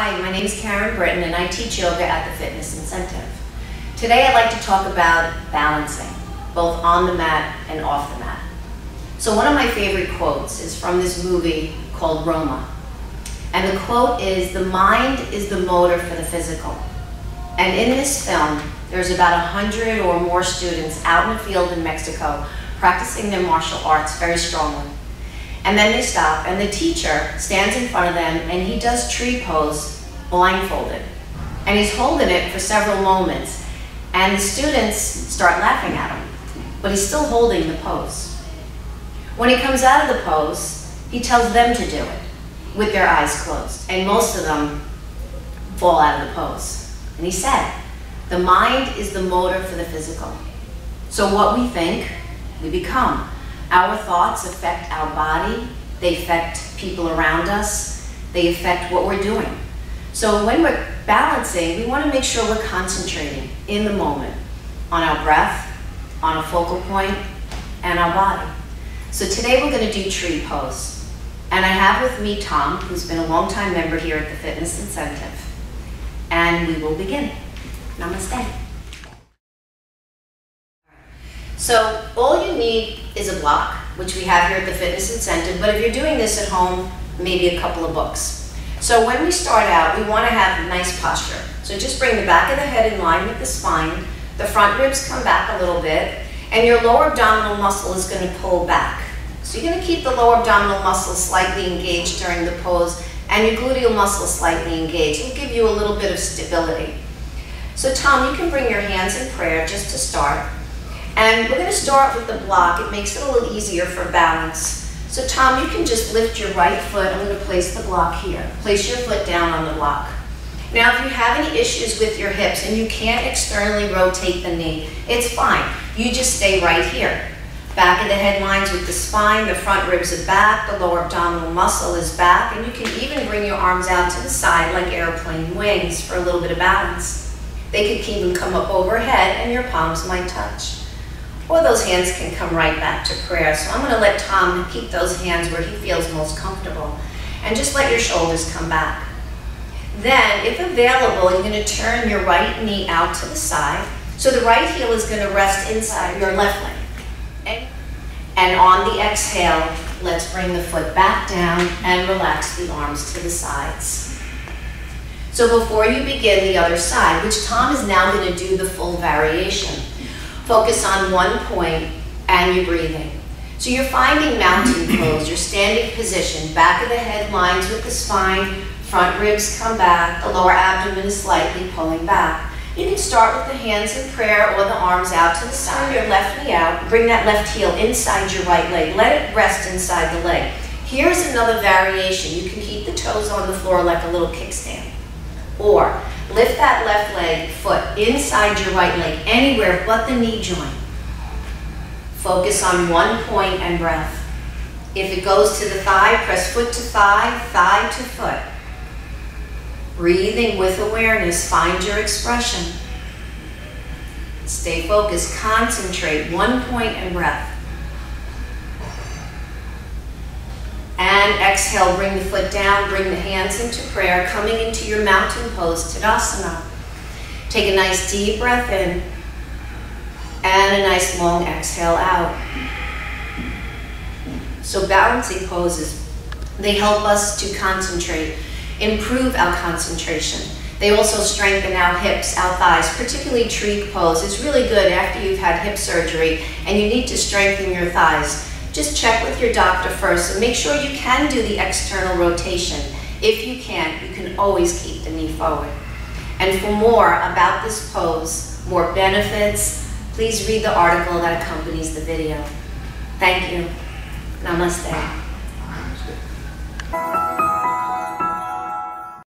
Hi, my name is BRITTON and I teach yoga at the Fitness Incentive. Today I'd like to talk about balancing, both on the mat and off the mat. So one of my favorite quotes is from this movie called Roma. And the quote is, "The mind is the motor for the physical." And in this film, there's about 100 or more students out in the field in Mexico practicing their martial arts very strongly. And then they stop and the teacher stands in front of them and he does tree pose blindfolded. And he's holding it for several moments and the students start laughing at him, but he's still holding the pose. When he comes out of the pose, he tells them to do it with their eyes closed, and most of them fall out of the pose. And he said, the mind is the motor for the physical. So what we think, we become. Our thoughts affect our body, they affect people around us, they affect what we're doing. So when we're balancing, we want to make sure we're concentrating in the moment on our breath, on a focal point, and our body. So today we're going to do tree pose. And I have with me Tom, who's been a longtime member here at the Fitness Incentive. And we will begin. Namaste. So all you need is a block, which we have here at the Fitness Incentive, but if you're doing this at home, maybe a couple of books. So when we start out, we want to have a nice posture. So just bring the back of the head in line with the spine, the front ribs come back a little bit, and your lower abdominal muscle is going to pull back. So you're going to keep the lower abdominal muscle slightly engaged during the pose, and your gluteal muscle slightly engaged. It'll give you a little bit of stability. So Tom, you can bring your hands in prayer just to start. And we're going to start with the block. It makes it a little easier for balance. So Tom, you can just lift your right foot. I'm going to place the block here. Place your foot down on the block. Now, if you have any issues with your hips and you can't externally rotate the knee, it's fine. You just stay right here. Back of the head lines with the spine, the front ribs are back, the lower abdominal muscle is back, and you can even bring your arms out to the side like airplane wings for a little bit of balance. They could even come up overhead and your palms might touch. Or those hands can come right back to prayer. So I'm going to let Tom keep those hands where he feels most comfortable. And just let your shoulders come back. Then, if available, you're going to turn your right knee out to the side. So the right heel is going to rest inside your left leg. And on the exhale, let's bring the foot back down and relax the arms to the sides. So before you begin the other side, which Tom is now going to do the full variation, focus on one point and your breathing. So you're finding mountain pose, your standing position, back of the head lines with the spine, front ribs come back, the lower abdomen is slightly pulling back. You can start with the hands in prayer or the arms out to the side. Your left knee out, bring that left heel inside your right leg. Let it rest inside the leg. Here's another variation. You can keep the toes on the floor like a little kickstand. Or lift that left leg, foot inside your right leg, anywhere but the knee joint. Focus on one point and breath. If it goes to the thigh, press foot to thigh, thigh to foot. Breathing with awareness, find your expression. Stay focused, concentrate, one point and breath. And exhale, bring the foot down, bring the hands into prayer, coming into your mountain pose, Tadasana. Take a nice deep breath in and a nice long exhale out. So balancing poses, they help us to concentrate, improve our concentration. They also strengthen our hips, our thighs, particularly tree pose. It's really good after you've had hip surgery and you need to strengthen your thighs. Just check with your doctor first and make sure you can do the external rotation. If you can't, you can always keep the knee forward. And for more about this pose, more benefits, please read the article that accompanies the video. Thank you. Namaste.